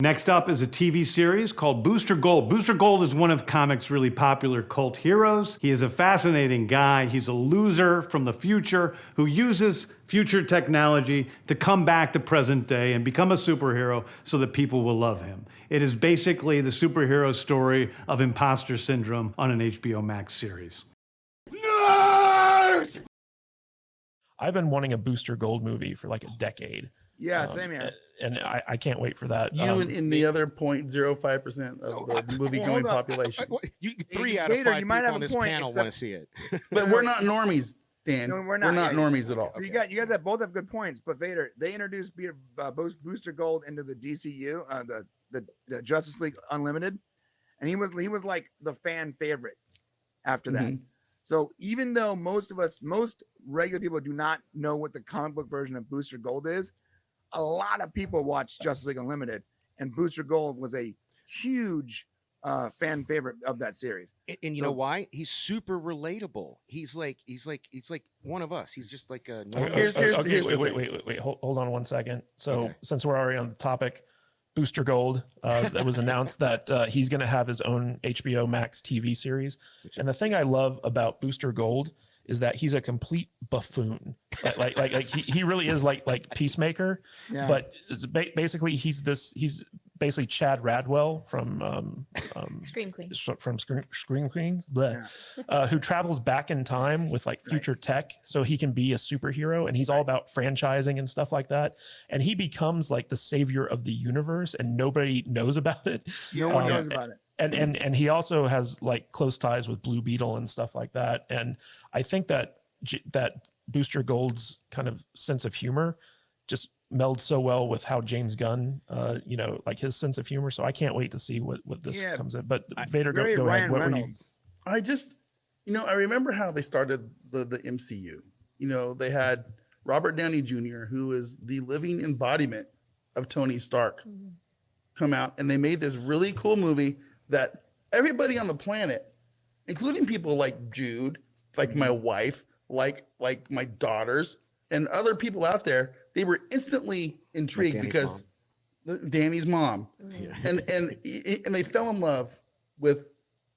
Next up is a TV series called Booster Gold. Booster Gold is one of comics' really popular cult heroes. He is a fascinating guy. He's a loser from the future who uses future technology to come back to present day and become a superhero so that people will love him. It is basically the superhero story of imposter syndrome on an HBO Max series. Nerd! I've been wanting a Booster Gold movie for like a decade. Yeah, same here. And I can't wait for that. You and the other 0.05% of the movie-going population. Three out of Gator, five you might people have on a this point, panel except- want to see it. But we're not normies, Dan. No, we're We're not. not normies at all. So you guys have both have good points, but Vader, they introduced Booster Gold into the DCU, the Justice League Unlimited, and he was like the fan favorite after that. Mhm. So even though most regular people do not know what the comic book version of Booster Gold is, a lot of people watch Justice League Unlimited, and Booster Gold was a huge fan favorite of that series. And you know why? He's super relatable. He's like one of us. He's just like a Here's the Wait. Hold on one second. So Okay. since we're already on the topic, Booster Gold, that was announced that he's going to have his own HBO Max TV series. And the thing I love about Booster Gold is that he's a complete buffoon. Like he really is like Peacemaker, Yeah. but it's basically he's basically Chad Radwell from Scream Queen. from Scream Queens, who travels back in time with like future tech so he can be a superhero, and he's all about franchising and stuff like that. And he becomes like the savior of the universe, and nobody knows about it. No one knows about it. And he also has like close ties with Blue Beetle and stuff like that. And I think that that Booster Gold's kind of sense of humor just melds so well with how James Gunn, like his sense of humor. So I can't wait to see what this comes in. But Vader, go ahead. Ryan What were you? Reynolds. I just, I remember how they started the MCU. They had Robert Downey Jr., who is the living embodiment of Tony Stark, come out, and they made this really cool movie that everybody on the planet, including people like Jude, like my wife, like my daughters, and other people out there, they were instantly intrigued Danny's because Danny's mom, and they fell in love with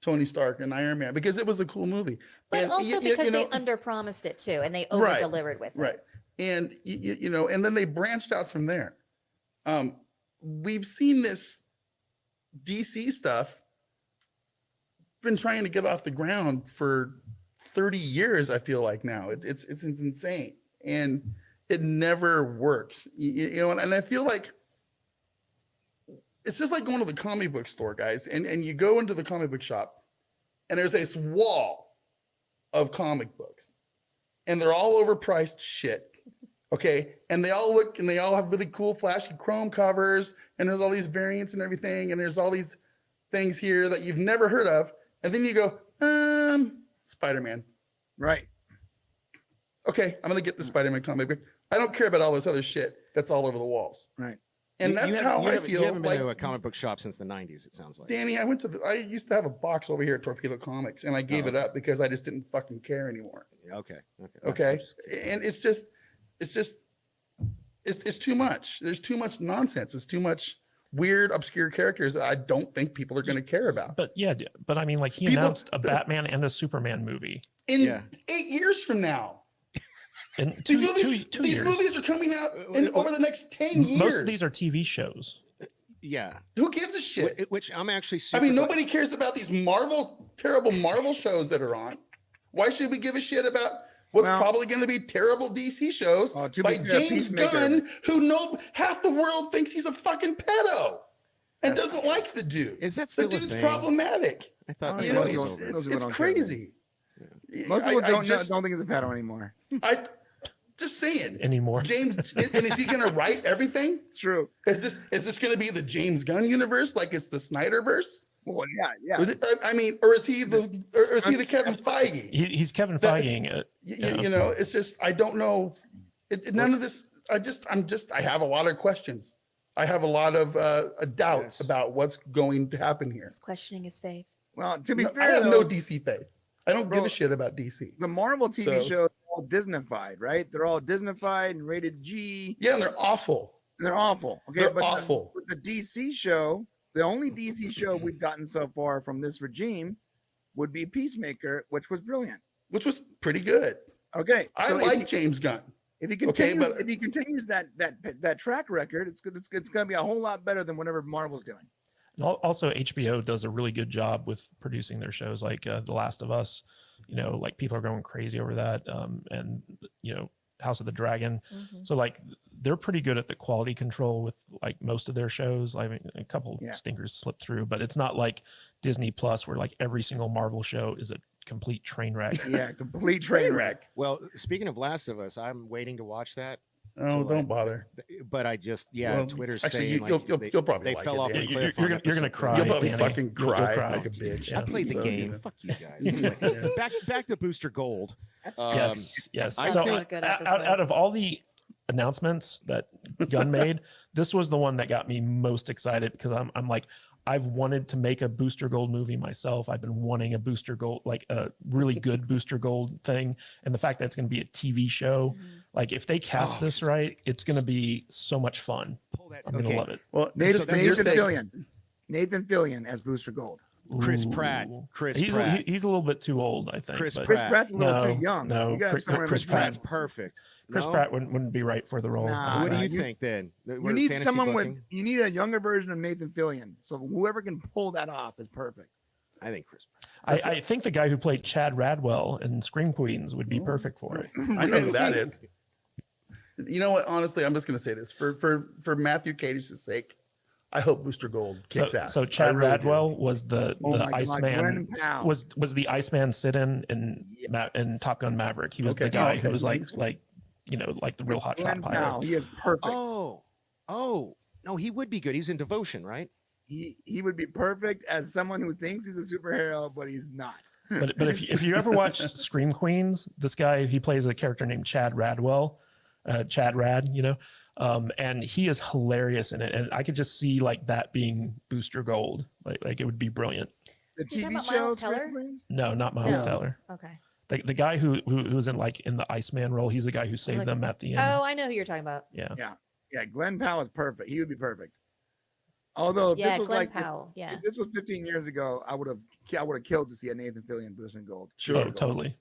Tony Stark and Iron Man because it was a cool movie. But And also because they under-promised it too, and they over-delivered with it. Right. And and then they branched out from there. We've seen this DC stuff been trying to get off the ground for 30 years, I feel like now. It's insane. And it never works. And I feel like it's just like going to the comic book store, guys. And you go into the comic book shop and there's this wall of comic books. And they're all overpriced shit. Okay. And they all look and they all have really cool flashy chrome covers. And there's all these variants and everything. And there's all these things here that you've never heard of. And then you go, Spider-Man. Right. Okay, I'm gonna get the Spider-Man comic book. I don't care about all this other shit that's all over the walls. Right. And that's how I feel. You haven't been like, to a comic book shop since the 90s, it sounds like. Danny, I used to have a box over here at Torpedo Comics, and I gave it up because I just didn't fucking care anymore. Okay. Okay. And it's too much. There's too much nonsense. It's too much weird, obscure characters that I don't think people are going to care about. But I mean, like he announced a Batman and a Superman movie in 8 years from now. In These two years. movies are coming out over the next 10 years. Most of these are TV shows. Yeah. Who gives a shit? Which I'm actually I mean, nobody cares about these terrible Marvel shows that are on. Why should we give a shit about what's probably going to be terrible DC shows by James Gunn, who half the world thinks he's a fucking pedo and doesn't like the dude. Is that still the dude's problematic? I thought it's crazy. Most people don't think he's a pedo anymore. Just saying anymore. James, and is he going to write everything? It's true. Is this going to be the James Gunn universe, like it's the Snyderverse? Well, yeah. I mean, or is he the Kevin Feige? He's Kevin Feige. It's just I don't know. None of this. I have a lot of questions. I have a lot of a doubt about what's going to happen here. He's questioning his faith. Well, to be fair, I have no DC faith. I don't give a shit about DC. The Marvel TV shows are all Disneyfied, right? They're all Disneyfied and rated G. Yeah, and they're awful. They're awful. Okay, They're but awful. The DC show, the only DC show we've gotten so far from this regime would be Peacemaker, which was brilliant. Which was pretty good. Okay, I so like James Gunn. if he Okay, continues, but- if he continues that track record, it's going to be a whole lot better than whatever Marvel's doing. Also, HBO does a really good job with producing their shows, like The Last of Us. You know, like people are going crazy over that, and you know, House of the Dragon. Mhm. So like they're pretty good at the quality control with like most of their shows. I mean, a couple Yeah. stinkers slip through, but it's not like Disney Plus where like every single Marvel show is a complete train wreck. Yeah, complete train wreck. Well, speaking of Last of Us, I'm waiting to watch that. Oh, So, don't bother. But I just, Well, Twitter's actually, saying you'll probably they like fell it, off Danny. a cliff. You're on gonna episode cry. You'll probably Danny. fucking You'll cry cry. like a bitch. Yeah. I played the So, game. you know. Fuck you guys. Anyway, back to Booster Gold. Yes. I So think- Good out episode. of all the announcements that Gunn made, this was the one that got me most excited because I'm like, I've wanted to make a Booster Gold movie myself. I've been wanting a Booster Gold, like a really good Booster Gold thing. And the fact that it's going to be a TV show, like if they cast Oh, this it's right, it's going to be so much fun. Pull that. I'm going to Okay. love it. Well, Nathan, so you're Nathan saying- Fillion. Nathan Fillion as Booster Gold. Chris Ooh. Pratt. Chris He's Pratt. he's a little bit too old, I think. Chris but Chris Pratt. Pratt's a little No, too young. no, You gotta have Chris- someone in Chris between. Pratt's perfect. Chris No? Pratt wouldn't be right for the role. Nah, What do you you- think then? You need someone with. You need a younger version of Nathan Fillion. So whoever can pull that off is perfect. I think Chris Pratt. I think the guy who played Chad Radwell in Scream Queens would be perfect for it. I know who that is. You know what? Honestly, I'm just going to say this for Matthew Cadish's sake. I hope Booster Gold kicks ass. So I Chad really do. Radwell was the Oh my God, Iceman Glenn Powell. was the Iceman sit-in in Top Gun Maverick. He was the Okay. guy Oh, okay. who was like you know, like the real hot shot Glenn pilot. Powell. He is perfect. Oh, no, he would be good. He's in Devotion, right? He would be perfect as someone who thinks he's a superhero, but he's not. But if you ever watched Scream Queens, this guy he plays a character named Chad Radwell, Chad Rad, you know, and he is hilarious in it, and I could just see like that being Booster Gold, like it would be brilliant. The You talking TV about show. Miles Teller? No, not Miles No. Teller. Okay. The guy who's in like in the Iceman role, he's the guy who saved Like- them at the end. Oh, I know who you're talking about. Yeah. Yeah, Glenn Powell is perfect. He would be perfect. Although if Yeah, this was Glenn like Powell. Yeah. if this was 15 years ago, I would have killed to see a Nathan Fillion Booster Gold. Sure. Oh, totally.